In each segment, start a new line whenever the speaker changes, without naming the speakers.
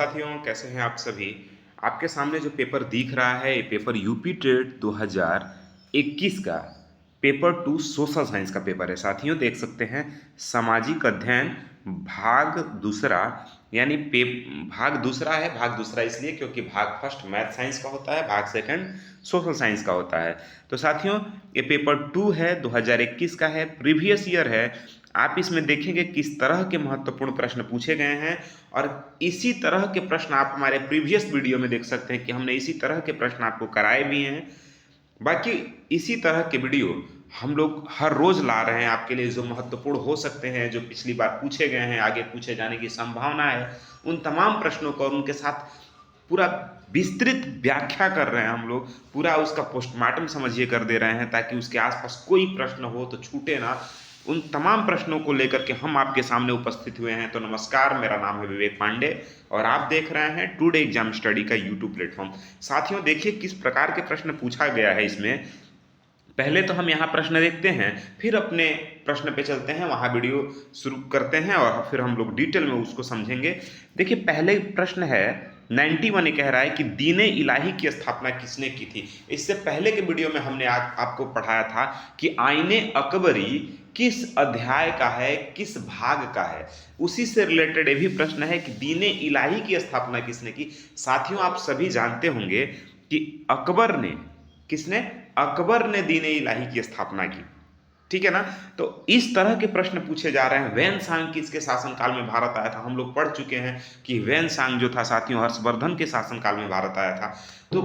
साथियों, कैसे हैं आप सभी। आपके सामने जो पेपर दिख रहा है ये पेपर यूपी टेट 2021 का पेपर टू सोशल साइंस का पेपर है। साथियों देख सकते हैं, सामाजिक अध्ययन भाग दूसरा, यानी भाग दूसरा है। भाग दूसरा इसलिए क्योंकि भाग फर्स्ट मैथ साइंस का होता है, भाग सेकंड सोशल साइंस का होता है। तो साथियों ये पेपर टू है, 2021 का है, प्रीवियस ईयर है। आप इसमें देखेंगे किस तरह के महत्वपूर्ण प्रश्न पूछे गए हैं, और इसी तरह के प्रश्न आप हमारे प्रीवियस वीडियो में देख सकते हैं कि हमने इसी तरह के प्रश्न आपको कराए भी हैं। बाकी इसी तरह के वीडियो हम लोग हर रोज ला रहे हैं आपके लिए, जो महत्वपूर्ण हो सकते हैं, जो पिछली बार पूछे गए हैं, आगे पूछे जाने की संभावना है, उन तमाम प्रश्नों को और उनके साथ पूरा विस्तृत व्याख्या कर रहे हैं हम लोग। पूरा उसका पोस्टमार्टम समझिए कर दे रहे हैं, ताकि उसके आसपास कोई प्रश्न हो तो छूटे ना। उन तमाम प्रश्नों को लेकर के हम आपके सामने उपस्थित हुए हैं। तो नमस्कार, मेरा नाम है विवेक पांडे और आप देख रहे हैं टुडे एग्जाम स्टडी का यूट्यूब प्लेटफॉर्म। साथियों देखिए किस प्रकार के प्रश्न पूछा गया है इसमें। पहले तो हम यहाँ प्रश्न देखते हैं, फिर अपने प्रश्न पे चलते हैं, वहाँ वीडियो शुरू करते हैं और फिर हम लोग डिटेल में उसको समझेंगे। देखिए पहले प्रश्न है 91, ये कह रहा है कि दीन इलाही की स्थापना किसने की थी। इससे पहले के वीडियो में हमने आपको पढ़ाया था कि आईने अकबरी किस अध्याय का है, किस भाग का है। उसी से रिलेटेड ये भी प्रश्न है कि दीन इलाही की स्थापना किसने की। साथियों आप सभी जानते होंगे कि अकबर ने, किसने, अकबर ने दीन इलाही की स्थापना की, ठीक है ना। तो इस तरह के प्रश्न पूछे जा रहे हैं। वैन किसके शासनकाल में भारत आया था। हम लोग पढ़ चुके हैं कि वैन जो था साथियों हर्षवर्धन के शासनकाल में भारत आया था। तो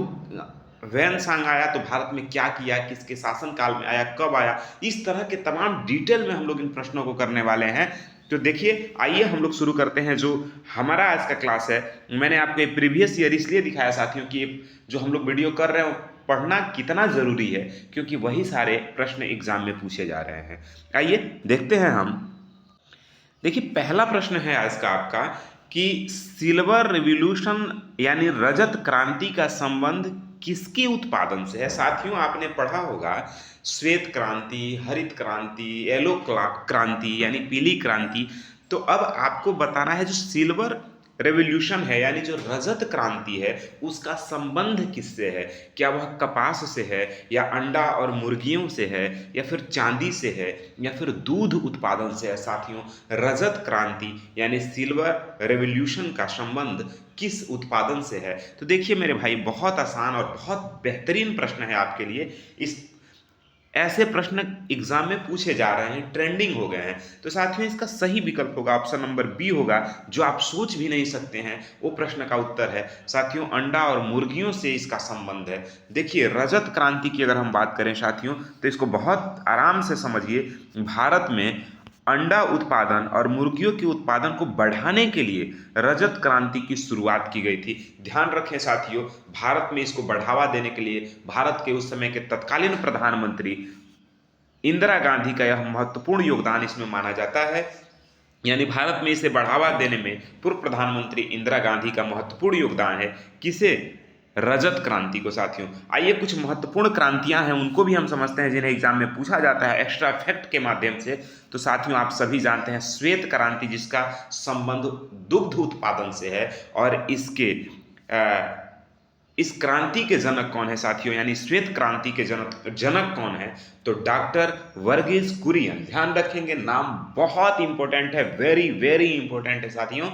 वैन आया तो भारत में क्या किया, किसके शासनकाल में आया, कब आया, इस तरह के तमाम डिटेल में हम लोग इन प्रश्नों को करने वाले हैं। तो देखिए आइए हम लोग शुरू करते हैं। जो हमारा आज का क्लास है, मैंने आपको प्रीवियस ईयर इसलिए दिखाया साथियों कि जो हम लोग वीडियो कर रहे हैं पढ़ना कितना जरूरी है, क्योंकि वही सारे प्रश्न एग्जाम में पूछे जा रहे हैं। आइए देखते हैं हम। देखिए पहला प्रश्न है आज का आपका कि सिल्वर रिवॉल्यूशन यानी रजत क्रांति का संबंध किसके उत्पादन से है। साथियों आपने पढ़ा होगा श्वेत क्रांति, हरित क्रांति, येलो क्रांति यानी पीली क्रांति। तो अब आपको बताना है जो सिल्वर रेवोल्यूशन है यानी जो रजत क्रांति है उसका संबंध किससे है। क्या वह कपास से है, या अंडा और मुर्गियों से है, या फिर चांदी से है, या फिर दूध उत्पादन से है। साथियों रजत क्रांति यानी सिल्वर रेवोल्यूशन का संबंध किस उत्पादन से है। तो देखिए मेरे भाई, बहुत आसान और बहुत बेहतरीन प्रश्न है आपके लिए। इस ऐसे प्रश्न एग्जाम में पूछे जा रहे हैं, ट्रेंडिंग हो गए हैं। तो साथियों इसका सही विकल्प होगा ऑप्शन नंबर बी होगा, जो आप सोच भी नहीं सकते हैं वो प्रश्न का उत्तर है। साथियों अंडा और मुर्गियों से इसका संबंध है। देखिए रजत क्रांति की अगर हम बात करें साथियों तो इसको बहुत आराम से समझिए। भारत में अंडा उत्पादन और मुर्गियों के उत्पादन को बढ़ाने के लिए रजत क्रांति की शुरुआत की गई थी। ध्यान रखें साथियों, भारत में इसको बढ़ावा देने के लिए भारत के उस समय के तत्कालीन प्रधानमंत्री इंदिरा गांधी का यह महत्वपूर्ण योगदान इसमें माना जाता है। यानी भारत में इसे बढ़ावा देने में पूर्व प्रधानमंत्री इंदिरा गांधी का महत्वपूर्ण योगदान है। किसे, रजत क्रांति को। साथियों आइए कुछ महत्वपूर्ण क्रांतियां हैं उनको भी हम समझते हैं जिन्हें एग्जाम में पूछा जाता है एक्स्ट्रा फैक्ट के माध्यम से। तो साथियों आप सभी जानते हैं श्वेत क्रांति जिसका संबंध दुग्ध उत्पादन से है, और इस क्रांति के जनक कौन है साथियों, यानी श्वेत क्रांति के जनक कौन है। तो डॉक्टर वर्गीस कुरियन। ध्यान रखेंगे नाम बहुत इंपॉर्टेंट है, वेरी वेरी इंपॉर्टेंट है साथियों,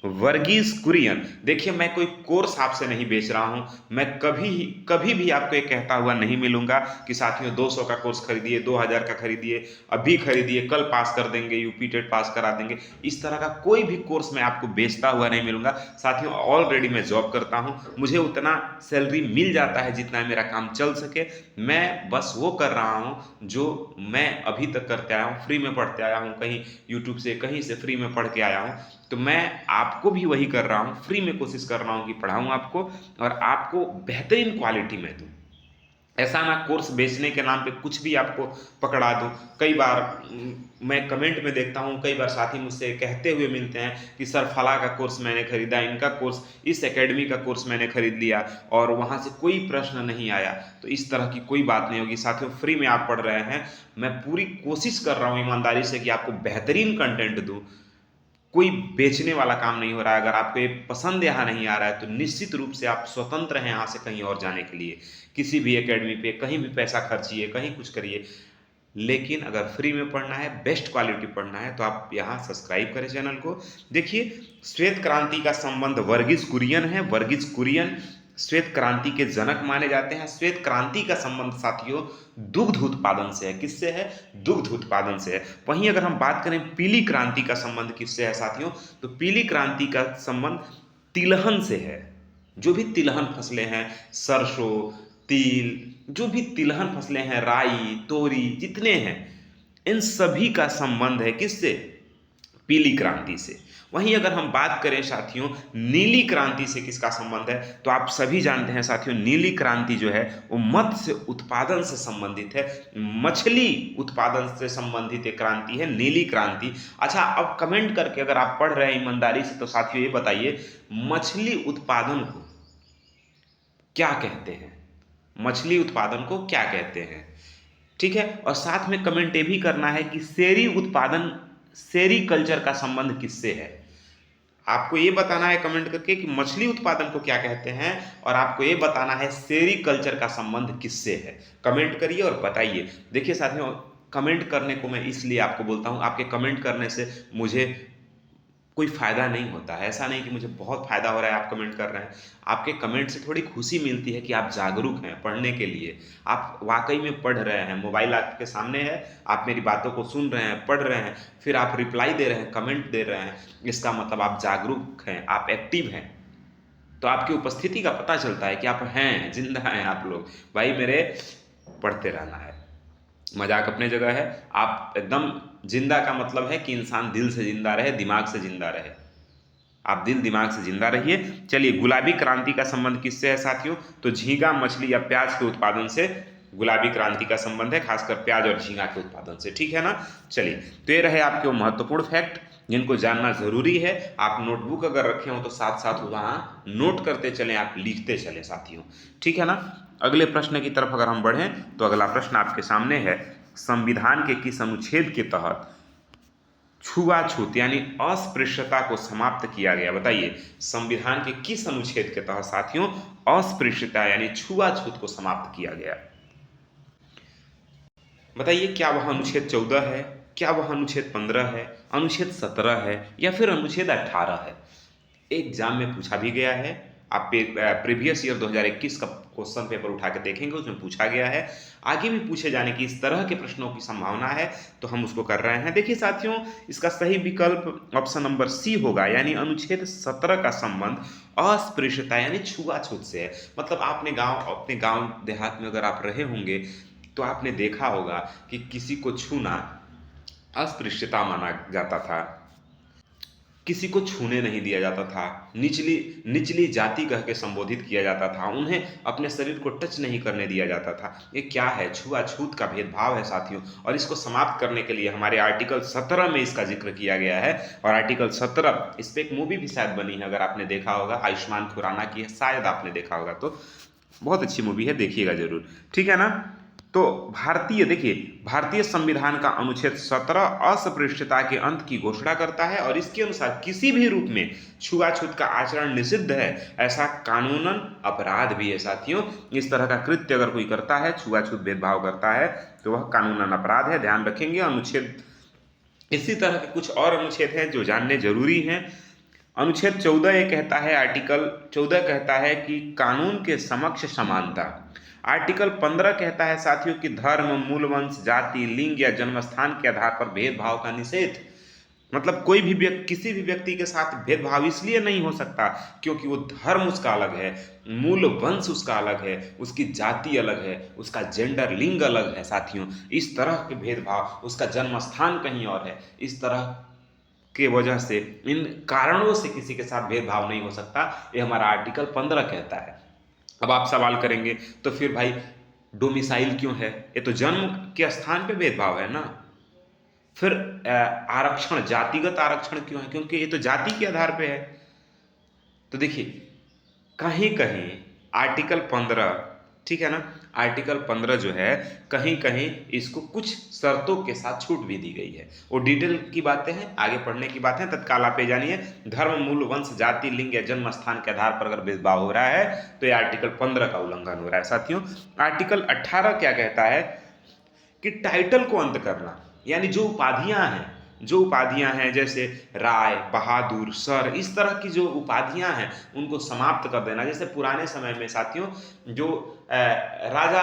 वर्गीस कुरियन। देखिए मैं कोई कोर्स आपसे नहीं बेच रहा हूं, मैं कभी भी आपको ये कहता हुआ नहीं मिलूंगा कि साथियों 200 का कोर्स खरीदिए, 2000 का खरीदिए, अभी खरीदिए, कल पास कर देंगे, यूपी टेट पास करा देंगे। इस तरह का कोई भी कोर्स मैं आपको बेचता हुआ नहीं मिलूंगा साथियों। ऑलरेडी मैं जॉब करता हूं, मुझे उतना सैलरी मिल जाता है जितना मेरा काम चल सके। मैं बस वो कर रहा हूं जो मैं अभी तक करते आया हूं, फ्री में पढ़ते आया हूं, कहीं यूट्यूब से कहीं से फ्री में पढ़ के आया हूं। तो मैं आपको भी वही कर रहा हूँ, फ्री में कोशिश कर रहा हूँ कि पढ़ाऊँ आपको और आपको बेहतरीन क्वालिटी में दूँ। ऐसा ना कोर्स बेचने के नाम पे कुछ भी आपको पकड़ा दूँ। कई बार मैं कमेंट में देखता हूँ, कई बार साथी मुझसे कहते हुए मिलते हैं कि सर फला का कोर्स मैंने खरीदा, इनका कोर्स, इस एकेडमी का कोर्स मैंने खरीद लिया और वहाँ से कोई प्रश्न नहीं आया। तो इस तरह की कोई बात नहीं होगी साथियों, फ्री में आप पढ़ रहे हैं। मैं पूरी कोशिश कर रहा हूँ ईमानदारी से कि आपको बेहतरीन कंटेंट दूँ। कोई बेचने वाला काम नहीं हो रहा है। अगर आपको ये पसंद यहाँ नहीं आ रहा है तो निश्चित रूप से आप स्वतंत्र हैं यहाँ से कहीं और जाने के लिए, किसी भी एकेडमी पे कहीं भी पैसा खर्चिए, कहीं कुछ करिए। लेकिन अगर फ्री में पढ़ना है, बेस्ट क्वालिटी पढ़ना है, तो आप यहाँ सब्सक्राइब करें चैनल को। देखिए, श्वेत क्रांति का संबंध वर्गीज कुरियन है। वर्गीज कुरियन श्वेत क्रांति के जनक माने जाते हैं। श्वेत क्रांति का संबंध साथियों दुग्ध उत्पादन से है। किससे है? दुग्ध उत्पादन से है। वहीं अगर हम बात करें पीली क्रांति का संबंध किससे है साथियों, तो पीली क्रांति का संबंध तिलहन से है। जो भी तिलहन फसलें हैं, सरसों, तिल, जो भी तिलहन फसलें हैं, राई, तोरी, जितने हैं, इन सभी का संबंध है किससे? पीली क्रांति से। वहीं अगर हम बात करें साथियों नीली क्रांति से किसका संबंध है, तो आप सभी जानते हैं साथियों नीली क्रांति जो है वो मत्स्य उत्पादन से संबंधित है, मछली उत्पादन से संबंधित एक क्रांति है नीली क्रांति। अच्छा, अब कमेंट करके अगर आप पढ़ रहे हैं ईमानदारी से तो साथियों ये बताइए मछली उत्पादन को क्या कहते हैं? मछली उत्पादन को क्या कहते हैं? ठीक है, और साथ में कमेंट ये भी करना है कि सेरी उत्पादन, सेरीकल्चर का संबंध किससे है। आपको ये बताना है कमेंट करके कि मछली उत्पादन को क्या कहते हैं, और आपको ये बताना है सेरीकल्चर का संबंध किससे है। कमेंट करिए और बताइए। देखिए साथियों, कमेंट करने को मैं इसलिए आपको बोलता हूँ, आपके कमेंट करने से मुझे कोई फ़ायदा नहीं होता है। ऐसा नहीं कि मुझे बहुत फ़ायदा हो रहा है आप कमेंट कर रहे हैं। आपके कमेंट से थोड़ी खुशी मिलती है कि आप जागरूक हैं पढ़ने के लिए, आप वाकई में पढ़ रहे हैं, मोबाइल आपके सामने है, आप मेरी बातों को सुन रहे हैं, पढ़ रहे हैं, फिर आप रिप्लाई दे रहे हैं, कमेंट दे रहे हैं। इसका मतलब आप जागरूक हैं, आप एक्टिव हैं। तो आपकी उपस्थिति का पता चलता है कि आप हैं, जिंदा हैं आप लोग। भाई मेरे, पढ़ते रहना है। मजाक अपने जगह है। आप एकदम जिंदा का मतलब है कि इंसान दिल से जिंदा रहे, दिमाग से जिंदा रहे। आप दिल दिमाग से जिंदा रहिए। चलिए, गुलाबी क्रांति का संबंध किससे है साथियों, तो झींगा मछली या प्याज के उत्पादन से गुलाबी क्रांति का संबंध है, खासकर प्याज और झींगा के उत्पादन से। ठीक है ना। चलिए, तो ये रहे आपके वो महत्वपूर्ण फैक्ट जिनको जानना जरूरी है। आप नोटबुक अगर रखे हो तो साथ साथ वहाँ नोट करते चलें, आप लिखते चलें साथियों। ठीक है ना। अगले प्रश्न की तरफ अगर हम बढ़ें तो अगला प्रश्न आपके सामने है, संविधान के किस अनुच्छेद के तहत छुआछूत यानी अस्पृश्यता को समाप्त किया गया? बताइए, संविधान के किस अनुच्छेद के तहत साथियों अस्पृश्यता यानी छुआछूत को समाप्त किया गया? बताइए, क्या वह अनुच्छेद 14 है, क्या वह अनुच्छेद 15 है, अनुच्छेद 17 है, या फिर अनुच्छेद 18 है? एग्जाम में पूछा भी गया है। आप प्रीवियस ईयर 2021 का क्वेश्चन पेपर उठा के देखेंगे, उसमें पूछा गया है। आगे भी पूछे जाने की इस तरह के प्रश्नों की संभावना है, तो हम उसको कर रहे हैं। देखिए साथियों, इसका सही विकल्प ऑप्शन नंबर सी होगा, यानी अनुच्छेद 17 का संबंध अस्पृश्यता यानी छुआछूत से है। मतलब आपने अपने गांव देहात में अगर आप रहे होंगे तो आपने देखा होगा कि किसी को छूना अस्पृश्यता माना जाता था, किसी को छूने नहीं दिया जाता था, निचली निचली जाति कह के संबोधित किया जाता था, उन्हें अपने शरीर को टच नहीं करने दिया जाता था। ये क्या है? छुआछूत का भेदभाव है साथियों। और इसको समाप्त करने के लिए हमारे आर्टिकल 17 में इसका जिक्र किया गया है। और आर्टिकल 17, इस पर एक मूवी भी शायद बनी है, अगर आपने देखा होगा, आयुष्मान खुराना की है, शायद आपने देखा होगा, तो बहुत अच्छी मूवी है, देखिएगा जरूर। ठीक है ना। तो भारतीय संविधान का अनुच्छेद 17 अस्पृश्यता के अंत की घोषणा करता है, और इसके अनुसार किसी भी रूप में छुआछूत का आचरण निषिद्ध है, ऐसा कानूनन अपराध भी है साथियों। इस तरह का कृत्य अगर कोई करता है, छुआछूत भेदभाव करता है, तो वह कानूनन अपराध है। ध्यान रखेंगे अनुच्छेद। इसी तरह के कुछ और अनुच्छेद हैं जो जानने जरूरी हैं। अनुच्छेद 14 ये कहता है, आर्टिकल 14 कहता है कि कानून के समक्ष समानता। आर्टिकल 15 कहता है साथियों कि धर्म, मूलवंश, जाति, लिंग या जन्मस्थान के आधार पर भेदभाव का निषेध। मतलब कोई भी व्यक्ति, किसी भी व्यक्ति के साथ भेदभाव इसलिए नहीं हो सकता क्योंकि वो धर्म उसका अलग है, मूल वंश उसका अलग है, उसकी जाति अलग है, उसका जेंडर, लिंग अलग है साथियों। इस तरह के भेदभाव, उसका जन्म स्थान कहीं और है, इस तरह के वजह से, इन कारणों से किसी के साथ भेदभाव नहीं हो सकता। ये हमारा आर्टिकल 15 कहता है। अब आप सवाल करेंगे तो फिर भाई डोमिसाइल क्यों है? ये तो जन्म के स्थान पे भेदभाव है ना। फिर आरक्षण, जातिगत आरक्षण क्यों है? क्योंकि ये तो जाति के आधार पे है। तो देखिए, कहीं कहीं आर्टिकल 15, ठीक है ना, आर्टिकल 15 जो है कहीं कहीं इसको कुछ शर्तों के साथ छूट भी दी गई है। वो डिटेल की बातें हैं, आगे पढ़ने की बातें, तत्काल आप ये जानिए। धर्म, मूल, वंश, जाति, लिंग या जन्म स्थान के आधार पर अगर भेदभाव हो रहा है तो ये आर्टिकल 15 का उल्लंघन हो रहा है। साथियों, आर्टिकल 18 क्या कहता है कि टाइटल को अंत करना, यानी जो उपाधियां हैं जैसे राय, बहादुर, सर, इस तरह की जो उपाधियां हैं उनको समाप्त कर देना। जैसे पुराने समय में साथियों जो राजा,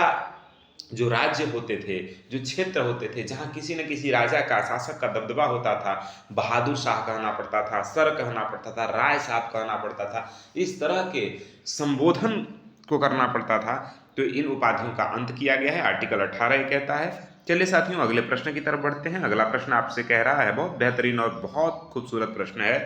जो राज्य होते थे, जो क्षेत्र होते थे, जहां किसी न किसी राजा का, शासक का दबदबा होता था, बहादुर शाह कहना पड़ता था, सर कहना पड़ता था, राय साहब कहना पड़ता था, इस तरह के संबोधन को करना पड़ता था। तो इन उपाधियों का अंत किया गया है, आर्टिकल 18 ये कहता है। चलिए साथियों, अगले प्रश्न की तरफ बढ़ते हैं। अगला प्रश्न आपसे कह रहा है, बहुत बेहतरीन और बहुत खूबसूरत प्रश्न है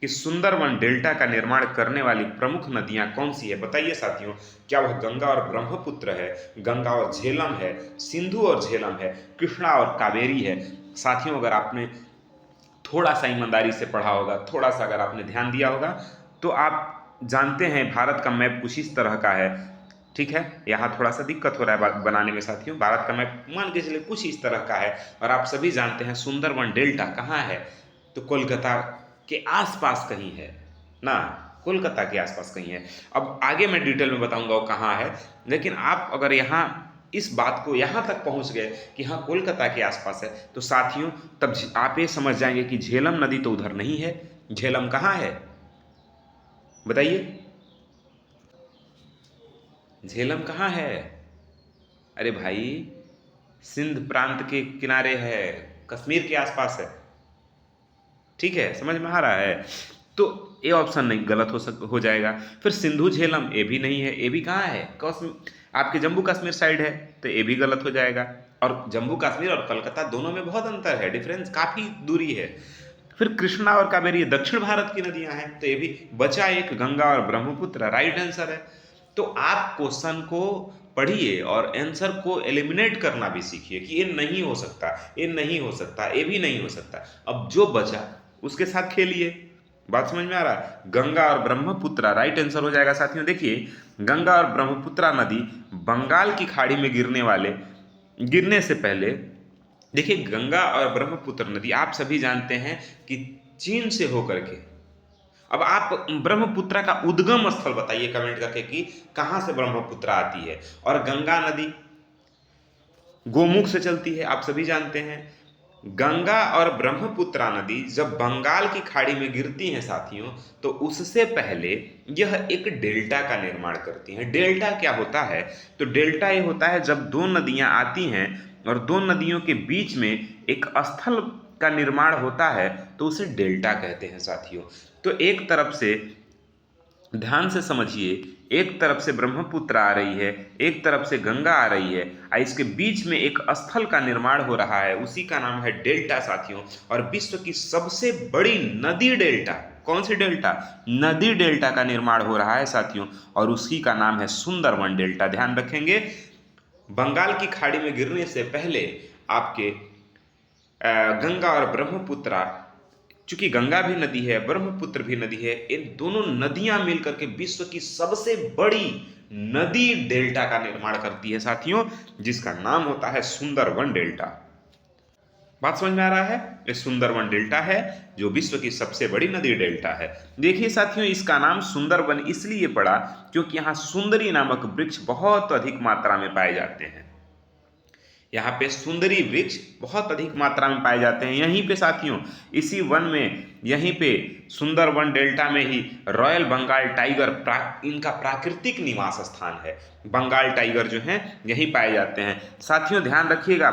कि सुंदरवन डेल्टा का निर्माण करने वाली प्रमुख नदियां कौन सी है? बताइए साथियों, क्या वह गंगा और ब्रह्मपुत्र है, गंगा और झेलम है, सिंधु और झेलम है, कृष्णा और कावेरी है? साथियों, अगर आपने थोड़ा सा ईमानदारी से पढ़ा होगा, थोड़ा सा अगर आपने ध्यान दिया होगा, तो आप जानते हैं भारत का मैप कुछ इस तरह का है। ठीक है, यहाँ थोड़ा सा दिक्कत हो रहा है बनाने में साथियों। भारत का मैप मान के चलिए कुछ इस तरह का है, और आप सभी जानते हैं सुंदरवन डेल्टा कहाँ है? तो कोलकाता के आसपास कहीं है ना, कोलकाता के आसपास कहीं है। अब आगे मैं डिटेल में बताऊंगा वो कहाँ है, लेकिन आप अगर यहाँ इस बात को यहाँ तक पहुँच गए कि हाँ कोलकाता के आसपास है, तो साथियों तब आप ये समझ जाएंगे कि झेलम नदी तो उधर नहीं है। झेलम कहाँ है बताइए, झेलम कहाँ है? अरे भाई, सिंध प्रांत के किनारे है, कश्मीर के आसपास है। ठीक है, समझ में आ रहा है? तो ए ऑप्शन नहीं, गलत हो जाएगा। फिर सिंधु झेलम, ए भी नहीं है। ए भी कहाँ है? आपके जम्मू कश्मीर साइड है, तो ए भी गलत हो जाएगा। और जम्मू कश्मीर और कलकत्ता दोनों में बहुत अंतर है, डिफरेंस काफी दूरी है। फिर कृष्णा और कावेरी दक्षिण भारत की नदियां हैं, तो ये भी बचा एक, गंगा और ब्रह्मपुत्र राइट आंसर है। तो आप क्वेश्चन को पढ़िए और आंसर को एलिमिनेट करना भी सीखिए कि ये नहीं हो सकता, ये नहीं हो सकता, ये भी नहीं हो सकता। अब जो बचा उसके साथ खेलिए। बात समझ में आ रहा है? गंगा और ब्रह्मपुत्र राइट आंसर हो जाएगा साथियों। देखिए, गंगा और ब्रह्मपुत्र नदी बंगाल की खाड़ी में गिरने से पहले, देखिए गंगा और ब्रह्मपुत्र नदी आप सभी जानते हैं कि चीन से होकर के, अब आप ब्रह्मपुत्र का उद्गम स्थल बताइए कमेंट करके कि कहां से ब्रह्मपुत्र आती है। और गंगा नदी गोमुख से चलती है, आप सभी जानते हैं। गंगा और ब्रह्मपुत्र नदी जब बंगाल की खाड़ी में गिरती हैं साथियों, तो उससे पहले यह एक डेल्टा का निर्माण करती हैं। डेल्टा क्या होता है? तो डेल्टा ये होता है जब दो नदियां आती हैं और दो नदियों के बीच में एक स्थल का निर्माण होता है, तो उसे डेल्टा कहते हैं साथियों। तो एक तरफ से ध्यान से समझिए, एक तरफ से ब्रह्मपुत्र आ रही है, एक तरफ से गंगा आ रही है, और इसके बीच में एक स्थल का निर्माण हो रहा है, उसी का नाम है डेल्टा साथियों। और विश्व की सबसे बड़ी नदी डेल्टा, कौन सी डेल्टा? नदी डेल्टा का निर्माण हो रहा है साथियों, और उसी का नाम है सुंदरवन डेल्टा। ध्यान रखेंगे, बंगाल की खाड़ी में गिरने से पहले आपके गंगा और ब्रह्मपुत्र, चूंकि गंगा भी नदी है, ब्रह्मपुत्र भी नदी है, इन दोनों नदियां मिलकर के विश्व की सबसे बड़ी नदी डेल्टा का निर्माण करती है साथियों, जिसका नाम होता है सुंदरवन डेल्टा। बात समझ में आ रहा है? ये सुंदरवन डेल्टा है जो विश्व की सबसे बड़ी नदी डेल्टा है। देखिए साथियों, इसका नाम सुंदरवन इसलिए पड़ा क्योंकि यहाँ सुंदरी नामक वृक्ष बहुत अधिक मात्रा में पाए जाते हैं। यहाँ पे सुंदरी वृक्ष बहुत अधिक मात्रा में पाए जाते हैं। यहीं पे साथियों, इसी वन में, यहीं पे सुंदरवन डेल्टा में ही रॉयल बंगाल टाइगर इनका प्राकृतिक निवास स्थान है। बंगाल टाइगर जो हैं यहीं पाए जाते हैं साथियों। ध्यान रखिएगा,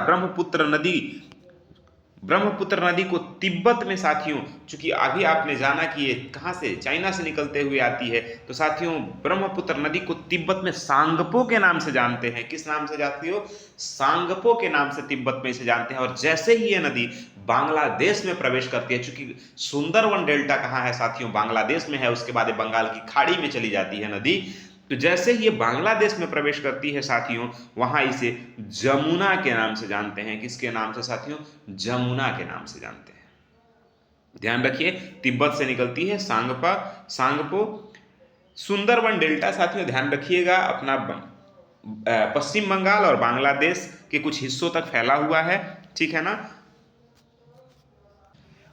ब्रह्मपुत्र नदी को तिब्बत में साथियों, चूंकि अभी आपने जाना कि ये कहाँ से, चाइना से निकलते हुए आती है, तो साथियों ब्रह्मपुत्र नदी को तिब्बत में सांगपो के नाम से जानते हैं। किस नाम से जानते हो? सांगपो के नाम से तिब्बत में इसे जानते हैं। और जैसे ही ये नदी बांग्लादेश में प्रवेश करती है, चूंकि सुंदरवन डेल्टा कहाँ है साथियों? बांग्लादेश में है, उसके बाद ये बंगाल की खाड़ी में चली जाती है नदी। तो जैसे ही ये बांग्लादेश में प्रवेश करती है साथियों, वहां इसे जमुना के नाम से जानते हैं। किसके नाम से साथियों? जमुना के नाम से जानते हैं। ध्यान रखिए, तिब्बत से निकलती है सांगपो। सुंदरवन डेल्टा साथियों ध्यान रखिएगा अपना पश्चिम बंगाल और बांग्लादेश के कुछ हिस्सों तक फैला हुआ है। ठीक है ना,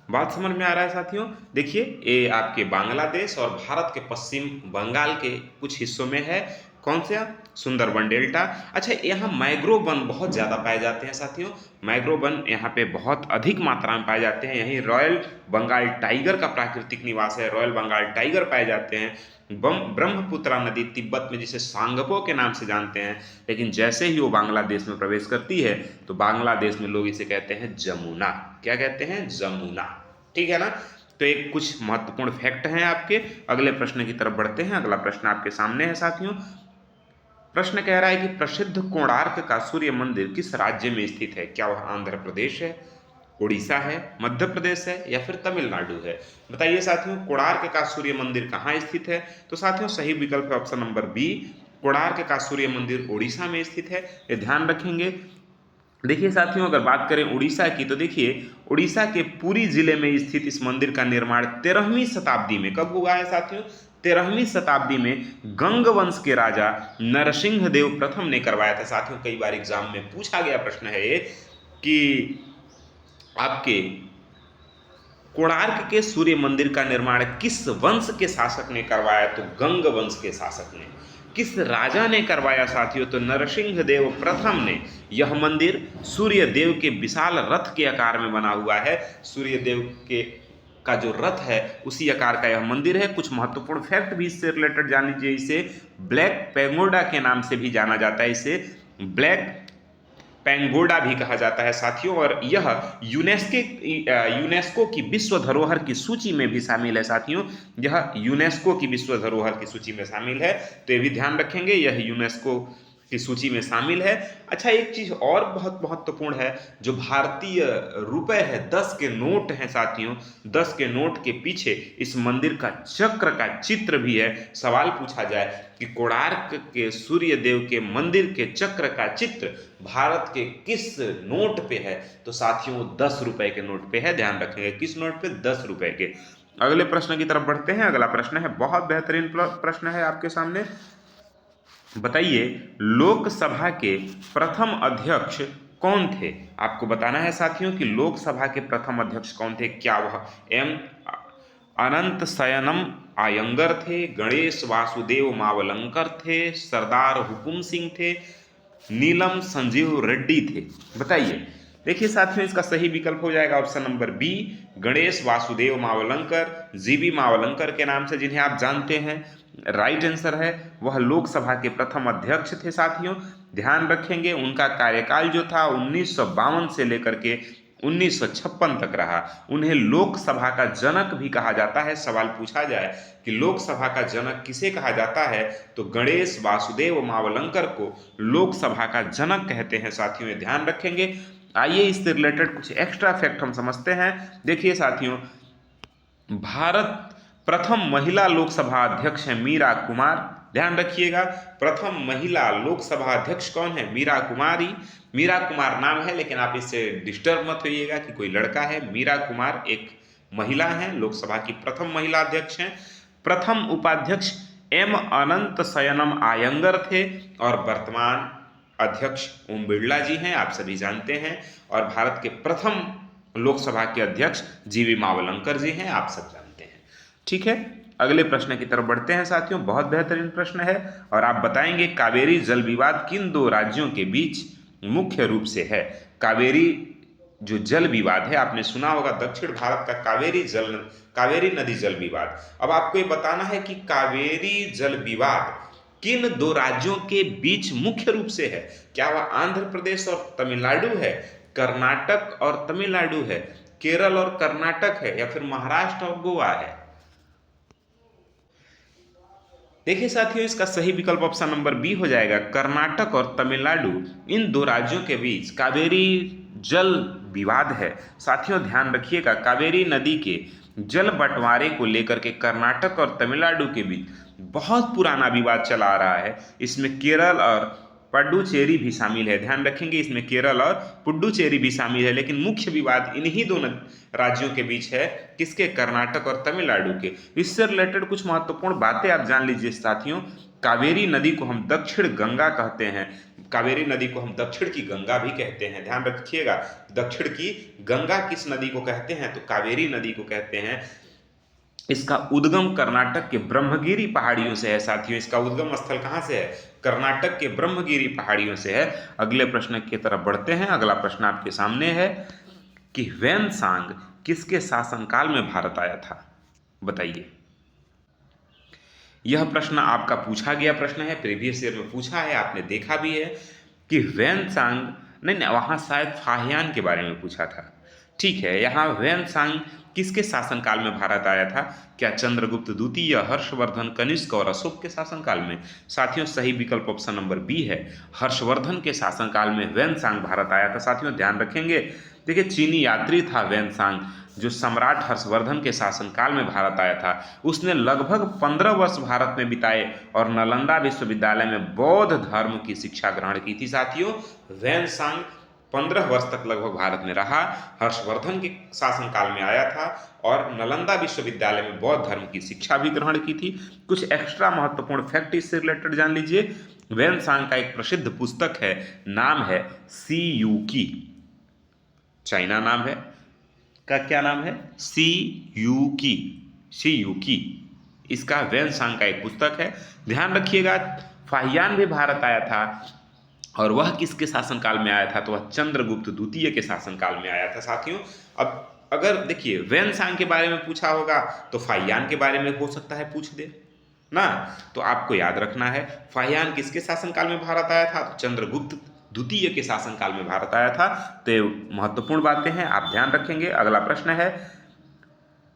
बात समझ में आ रहा है साथियों। देखिए ये आपके बांग्लादेश और भारत के पश्चिम बंगाल के कुछ हिस्सों में है। कौन सा? सुंदरबन डेल्टा। अच्छा, यहाँ मैंग्रोव वन बहुत ज़्यादा पाए जाते हैं साथियों। मैंग्रोव वन यहाँ पे बहुत अधिक मात्रा में पाए जाते हैं। यहीं रॉयल बंगाल टाइगर का प्राकृतिक निवास है। रॉयल बंगाल टाइगर पाए जाते हैं। ब्रह्मपुत्रा नदी तिब्बत में जिसे सांगपो के नाम से जानते हैं, लेकिन जैसे ही वो बांग्लादेश में प्रवेश करती है तो बांग्लादेश में लोग इसे कहते हैं जमुना। क्या कहते हैं? जमुना। ठीक है ना, तो एक कुछ महत्वपूर्ण फैक्ट हैं आपके। अगले प्रश्न की तरफ बढ़ते हैं। अगला प्रश्न आपके सामने है साथियों। प्रश्न कह रहा है कि प्रसिद्ध कोणार्क का सूर्य मंदिर किस राज्य में स्थित है? क्या वह आंध्र प्रदेश है, उड़ीसा है, मध्य प्रदेश है या फिर तमिलनाडु है? बताइए साथियों, कोणार्क का सूर्य मंदिर कहाँ स्थित है? तो साथियों सही विकल्प है ऑप्शन नंबर बी, कोणार्क का सूर्य मंदिर उड़ीसा में स्थित है। ये ध्यान रखेंगे। देखिए साथियों, अगर बात करें उड़ीसा की, तो देखिए उड़ीसा के पुरी जिले में स्थित इस मंदिर का निर्माण 13वीं शताब्दी में कब हुआ है साथियों? 13वीं शताब्दी में गंग वंश के राजा नरसिंह देव प्रथम ने करवाया था। साथियों कई बार एग्जाम में पूछा गया प्रश्न है ये कि आपके कोणार्क के सूर्य मंदिर का निर्माण किस वंश के शासक ने करवाया? तो गंग वंश के शासक ने। किस राजा ने करवाया साथियों? तो नरसिंह देव प्रथम ने। यह मंदिर सूर्य देव के विशाल रथ के आकार में बना हुआ है। सूर्य देव के का जो रथ है उसी आकार का यह मंदिर है। कुछ महत्वपूर्ण फैक्ट भी इससे रिलेटेड जान लीजिए। इसे ब्लैक पैगोडा के नाम से भी जाना जाता है। इसे ब्लैक पैंगोडा भी कहा जाता है साथियों, और यह यूनेस्को की विश्व धरोहर की सूची में भी शामिल है साथियों। यह यूनेस्को की विश्व धरोहर की सूची में शामिल है, तो ये भी ध्यान रखेंगे, यह यूनेस्को की सूची में शामिल है। अच्छा, एक चीज और बहुत महत्वपूर्ण है, जो भारतीय रुपए है, 10 के नोट हैं साथियों, 10 के नोट के पीछे इस मंदिर का चक्र का चित्र भी है। सवाल पूछा जाए कि कोणार्क के सूर्य देव के मंदिर के चक्र का चित्र भारत के किस नोट पे है? तो साथियों 10 रुपए के नोट पे है। ध्यान रखेंगे किस नोट पे? 10 रुपए के। अगले प्रश्न की तरफ बढ़ते हैं। अगला प्रश्न है, बहुत बेहतरीन प्रश्न है आपके सामने। बताइए लोकसभा के प्रथम अध्यक्ष कौन थे? आपको बताना है साथियों कि लोकसभा के प्रथम अध्यक्ष कौन थे। क्या वह एम अनंत शयनम आयंगर थे, गणेश वासुदेव मावलंकर थे, सरदार हुकुम सिंह थे, नीलम संजीव रेड्डी थे? बताइए। देखिए साथियों, इसका सही विकल्प हो जाएगा option number B, Ganesh Vasudev Mavalankar, GB Mavalankar के नाम से जिन्हें आप जानते हैं। राइट आंसर है, वह लोकसभा के प्रथम अध्यक्ष थे साथियों। ध्यान रखेंगे उनका कार्यकाल जो था 1952 से लेकर के 1956 तक रहा। उन्हें लोकसभा का जनक भी कहा जाता है। सवाल पूछा जाए कि लोकसभा का जनक किसे कहा जाता है, तो गणेश वासुदेव मावलंकर को लोकसभा का जनक कहते हैं साथियों, ये ध्यान रखेंगे। आइए इससे रिलेटेड कुछ एक्स्ट्रा फैक्ट हम समझते हैं। देखिए साथियों, भारत प्रथम महिला लोकसभा अध्यक्ष है मीरा कुमार। ध्यान रखिएगा, प्रथम महिला लोकसभा अध्यक्ष कौन है? मीरा कुमारी। मीरा कुमार नाम है, लेकिन आप इससे डिस्टर्ब मत होइएगा कि कोई लड़का है। मीरा कुमार एक महिला है, लोकसभा की प्रथम महिला अध्यक्ष हैं। प्रथम उपाध्यक्ष एम अनंत शयनम आयंगर थे, और वर्तमान अध्यक्ष ओम बिरला जी हैं, आप सभी जानते हैं। और भारत के प्रथम लोकसभा के अध्यक्ष जीवी मावलंकर जी हैं, आप सब जानते हैं। ठीक है, अगले प्रश्न की तरफ बढ़ते हैं साथियों। बहुत बेहतरीन प्रश्न है, और आप बताएंगे कावेरी जल विवाद किन दो राज्यों के बीच मुख्य रूप से है? कावेरी जो जल विवाद है, आपने सुना होगा दक्षिण भारत का कावेरी नदी जल विवाद। अब आपको ये बताना है कि कावेरी जल विवाद किन दो राज्यों के बीच मुख्य रूप से है? क्या वह आंध्र प्रदेश और तमिलनाडु है, कर्नाटक और तमिलनाडु है, केरल और कर्नाटक है, या फिर महाराष्ट्र और गोवा है? देखिए साथियों, इसका सही विकल्प ऑप्शन नंबर बी हो जाएगा, कर्नाटक और तमिलनाडु, इन दो राज्यों के बीच कावेरी जल विवाद है। साथियों ध्यान रखिएगा, कावेरी नदी के जल बंटवारे को लेकर के कर्नाटक और तमिलनाडु के बीच बहुत पुराना विवाद चला आ रहा है। इसमें केरल और पुडुचेरी भी शामिल है। ध्यान रखेंगे, इसमें केरल और पुडुचेरी भी शामिल है, लेकिन मुख्य विवाद इन्हीं दोनों राज्यों के बीच है। किसके? कर्नाटक और तमिलनाडु के। इससे रिलेटेड कुछ महत्वपूर्ण बातें आप जान लीजिए साथियों कावेरी नदी को हम दक्षिण गंगा कहते हैं, कावेरी नदी को हम दक्षिण की गंगा भी कहते हैं, ध्यान रखिएगा। दक्षिण की गंगा किस नदी को कहते हैं? तो कावेरी नदी को कहते हैं। इसका उद्गम कर्नाटक के ब्रह्मगिरी पहाड़ियों से है साथियों। इसका उद्गम स्थल कहाँ से है? कर्नाटक के ब्रह्मगिरी पहाड़ियों से है। अगले प्रश्न की तरफ बढ़ते हैं। अगला प्रश्न आपके सामने है कि ह्वेनसांग किसके शासनकाल में भारत आया था? बताइए। यह प्रश्न आपका पूछा गया प्रश्न है, प्रीवियस ईयर में पूछा है, आपने देखा भी है कि ह्वेनसांग, नहीं, वहाँ शायद फाहियान के बारे में पूछा था। ठीक है, यहाँ ह्वेनसांग किसके शासनकाल में भारत आया था? क्या चंद्रगुप्त द्वितीय, हर्षवर्धन, कनिष्क और अशोक के शासनकाल में? साथियों सही विकल्प ऑप्शन नंबर बी है, हर्षवर्धन के शासनकाल में ह्वेनसांग भारत आया था। साथियों ध्यान रखेंगे, देखिए चीनी यात्री था ह्वेनसांग, जो सम्राट हर्षवर्धन के शासनकाल में भारत आया था। उसने लगभग 15 वर्ष भारत में बिताए और नालंदा विश्वविद्यालय में बौद्ध धर्म की शिक्षा ग्रहण की थी। साथियों ह्वेनसांग 15 वर्ष तक लगभग भारत में रहा, हर्षवर्धन के शासनकाल में आया था और नालंदा विश्वविद्यालय में बौद्ध धर्म की शिक्षा भी ग्रहण की थी। कुछ एक्स्ट्रा महत्वपूर्ण फैक्ट इससे रिलेटेड जान लीजिए। ह्वेनसांग का एक प्रसिद्ध पुस्तक है, नाम है सी यू की, चाइना नाम है का, क्या नाम है? सी यू की, सी यू की, इसका ह्वेनसांग का एक पुस्तक है। ध्यान रखिएगा, फाहियान भी भारत आया था और वह किसके शासनकाल में आया था? तो वह चंद्रगुप्त द्वितीय के शासनकाल में आया था। साथियों अब अगर देखिए ह्वेनसांग के बारे में पूछा होगा तो फाहियान के बारे में हो सकता है पूछ दे ना, तो आपको याद रखना है फाहियान किसके शासनकाल में भारत आया था? तो चंद्रगुप्त द्वितीय के शासनकाल में भारत आया था। तो महत्वपूर्ण बातें हैं, आप ध्यान रखेंगे। अगला प्रश्न है,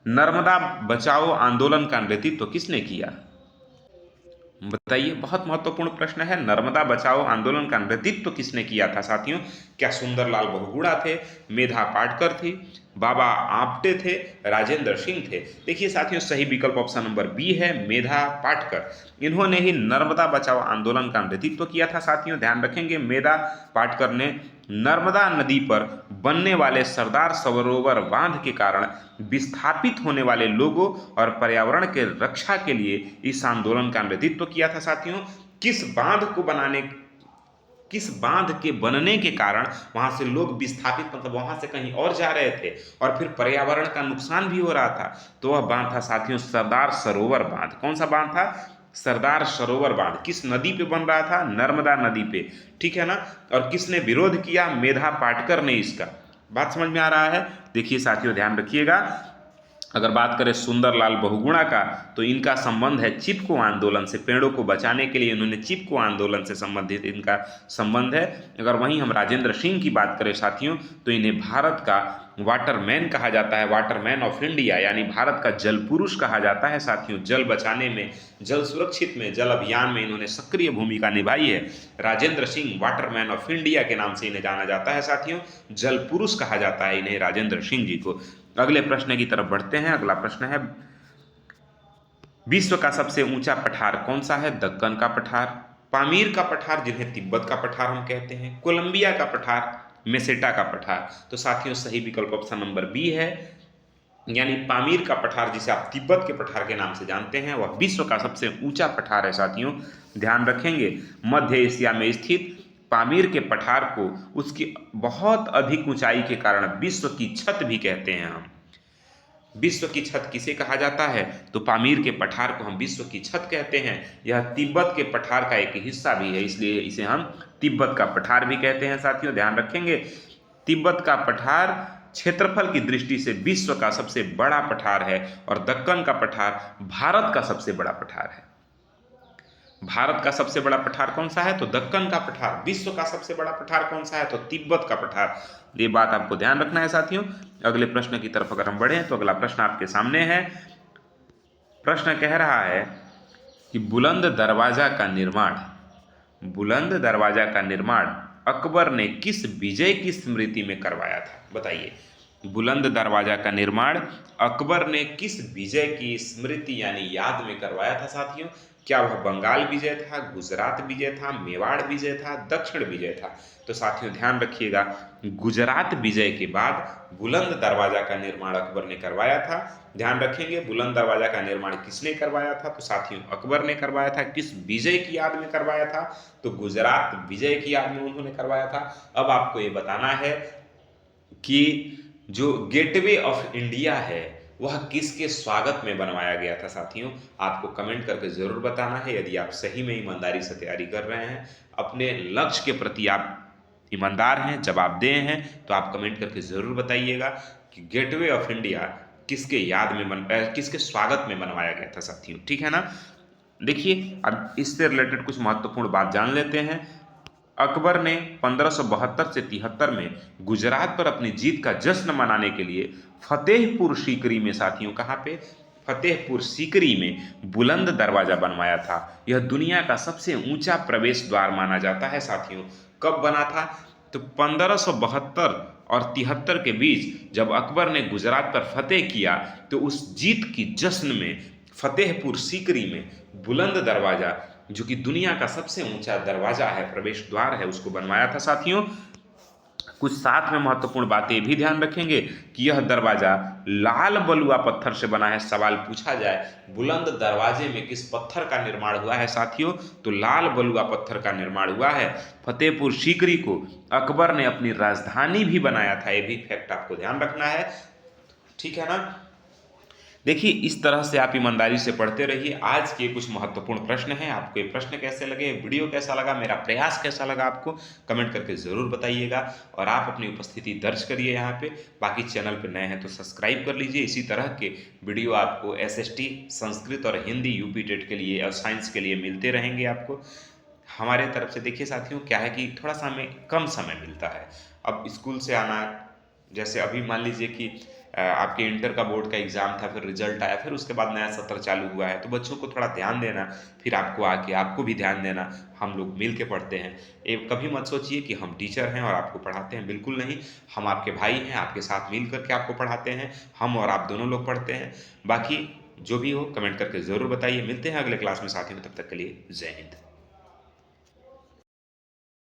नर्मदा बचाओ आंदोलन का नेतृत्व किसने किया? बताइए, बहुत महत्वपूर्ण प्रश्न है। नर्मदा बचाओ आंदोलन का नेतृत्व किसने किया था? साथियों क्या सुंदरलाल बहुगुणा थे, मेधा पाटकर थी, बाबा आप्टे थे, राजेंद्र सिंह थे? देखिए साथियों सही विकल्प ऑप्शन नंबर बी है, मेधा पाटकर। इन्होंने ही नर्मदा बचाओ आंदोलन का नेतृत्व किया था। साथियों ध्यान रखेंगे, मेधा पाटकर ने नर्मदा नदी पर बनने वाले सरदार सरोवर बांध के कारण विस्थापित होने वाले लोगों और पर्यावरण के रक्षा के लिए इस आंदोलन का नेतृत्व किया था। साथियों किस बांध के बनने के कारण वहां से लोग विस्थापित, मतलब वहां से कहीं और जा रहे थे और फिर पर्यावरण का नुकसान भी हो रहा था, तो वह बांध था साथियों सरदार सरोवर बांध। कौन सा बांध था? सरदार सरोवर बांध। किस नदी पे बन रहा था? नर्मदा नदी पे, ठीक है ना। और किसने विरोध किया? मेधा पाटकर ने इसका। बात समझ में आ रहा है? देखिए साथियों ध्यान रखिएगा, अगर बात करें सुंदरलाल बहुगुणा का, तो इनका संबंध है चिपको आंदोलन से। पेड़ों को बचाने के लिए इन्होंने चिपको आंदोलन से संबंधित इनका संबंध है। अगर वहीं हम राजेंद्र सिंह की बात करें साथियों, तो इन्हें भारत का वाटरमैन कहा जाता है, वाटरमैन ऑफ इंडिया, यानी भारत का जल पुरुष कहा जाता है। साथियों जल बचाने में, जल सुरक्षित में, जल अभियान में इन्होंने सक्रिय भूमिका निभाई है। Rajendra Singh Waterman of India के नाम से इन्हें जाना जाता है। साथियों जल पुरुष कहा जाता है इन्हें, राजेंद्र सिंह जी को। अगले प्रश्न की तरफ बढ़ते हैं। अगला प्रश्न है, विश्व का सबसे ऊंचा पठार कौन सा है? दक्कन का पठार, पामीर का पठार जिन्हें तिब्बत का पठार हम कहते हैं, कोलंबिया का पठार, मेसेटा का पठार? तो साथियों सही विकल्प ऑप्शन नंबर बी है, यानी पामीर का पठार जिसे आप तिब्बत के पठार के नाम से जानते हैं, वह विश्व का सबसे ऊंचा पठार है। साथियों ध्यान रखेंगे, मध्य एशिया में स्थित पामीर के पठार को उसकी बहुत अधिक ऊंचाई के कारण विश्व की छत भी कहते हैं हम। विश्व की छत किसे कहा जाता है? तो पामीर के पठार को हम विश्व की छत कहते हैं। यह तिब्बत के पठार का एक हिस्सा भी है, इसलिए इसे हम तिब्बत का पठार भी कहते हैं। साथियों ध्यान रखेंगे, तिब्बत का पठार क्षेत्रफल की दृष्टि से विश्व का सबसे बड़ा पठार है और दक्कन का पठार भारत का सबसे बड़ा पठार है। भारत का सबसे बड़ा पठार कौन सा है? तो दक्कन का पठार। विश्व का सबसे बड़ा पठार कौन सा है? तो तिब्बत का पठार। ये बात आपको ध्यान रखना है साथियों। अगले प्रश्न की तरफ अगर हम बढ़े तो अगला प्रश्न आपके सामने है। प्रश्न कह रहा है कि बुलंद दरवाजा का निर्माण अकबर ने किस विजय की स्मृति में करवाया था? बताइए। बुलंद दरवाजा का निर्माण अकबर ने किस विजय की स्मृति यानी याद में करवाया था साथियों? क्या वह बंगाल विजय था, गुजरात विजय था, मेवाड़ विजय था, दक्षिण विजय था? तो साथियों ध्यान रखिएगा, गुजरात विजय के बाद बुलंद दरवाजा का निर्माण अकबर ने करवाया था। ध्यान रखेंगे, बुलंद दरवाजा का निर्माण किसने करवाया था? तो साथियों अकबर ने करवाया था। किस विजय की याद में करवाया था? तो गुजरात विजय की याद में उन्होंने करवाया था। अब आपको ये बताना है कि जो गेटवे ऑफ इंडिया है वह किसके स्वागत में बनवाया गया था साथियों? आपको कमेंट करके जरूर बताना है। यदि आप सही में ईमानदारी से तैयारी कर रहे हैं, अपने लक्ष्य के प्रति आप ईमानदार हैं, जवाबदेह हैं, तो आप कमेंट करके जरूर बताइएगा कि गेटवे ऑफ इंडिया किसके किसके स्वागत में बनवाया गया था साथियों। ठीक है ना? देखिए अब इससे रिलेटेड कुछ महत्वपूर्ण बात जान लेते हैं। अकबर ने 1572 से 73 में गुजरात पर अपनी जीत का जश्न मनाने के लिए फतेहपुर सीकरी में साथियों, कहाँ पे? फतेहपुर सीकरी में बुलंद दरवाजा बनवाया था। यह दुनिया का सबसे ऊंचा प्रवेश द्वार माना जाता है साथियों। कब बना था? तो 1572 और 73 के बीच जब अकबर ने गुजरात पर फतेह किया तो उस जीत की जश्न में फतेहपुर सीकरी में बुलंद दरवाजा, जो कि दुनिया का सबसे ऊंचा दरवाजा है, प्रवेश द्वार है, उसको बनवाया था साथियों। कुछ साथ में महत्वपूर्ण बातें भी ध्यान रखेंगे कि यह दरवाजा लाल बलुआ पत्थर से बना है। सवाल पूछा जाए बुलंद दरवाजे में किस पत्थर का निर्माण हुआ है साथियों? तो लाल बलुआ पत्थर का निर्माण हुआ है। फतेहपुर सीकरी को अकबर ने अपनी राजधानी भी बनाया था, यह भी फैक्ट आपको ध्यान रखना है। ठीक है ना? देखिए इस तरह से आप ईमानदारी से पढ़ते रहिए। आज के कुछ महत्वपूर्ण प्रश्न हैं, आपको ये प्रश्न कैसे लगे, वीडियो कैसा लगा, मेरा प्रयास कैसा लगा, आपको कमेंट करके ज़रूर बताइएगा। और आप अपनी उपस्थिति दर्ज करिए यहाँ पे। बाकी चैनल पे नए हैं तो सब्सक्राइब कर लीजिए। इसी तरह के वीडियो आपको एसएसटी, संस्कृत और हिंदी, यूपी टेट के लिए और साइंस के लिए मिलते रहेंगे आपको हमारे तरफ से। देखिए साथियों क्या है कि थोड़ा सा हमें कम समय मिलता है। अब स्कूल से आना, जैसे अभी मान लीजिए कि आपके इंटर का बोर्ड का एग्ज़ाम था, फिर रिजल्ट आया, फिर उसके बाद नया सत्र चालू हुआ है, तो बच्चों को थोड़ा ध्यान देना, फिर आपको आके आपको भी ध्यान देना। हम लोग मिल के पढ़ते हैं। ये कभी मत सोचिए कि हम टीचर हैं और आपको पढ़ाते हैं, बिल्कुल नहीं। हम आपके भाई हैं, आपके साथ मिल करके आपको पढ़ाते हैं। हम और आप दोनों लोग पढ़ते हैं। बाकी जो भी हो कमेंट करके ज़रूर बताइए। मिलते हैं अगले क्लास में साथियों, तब तक के लिए जय हिंद।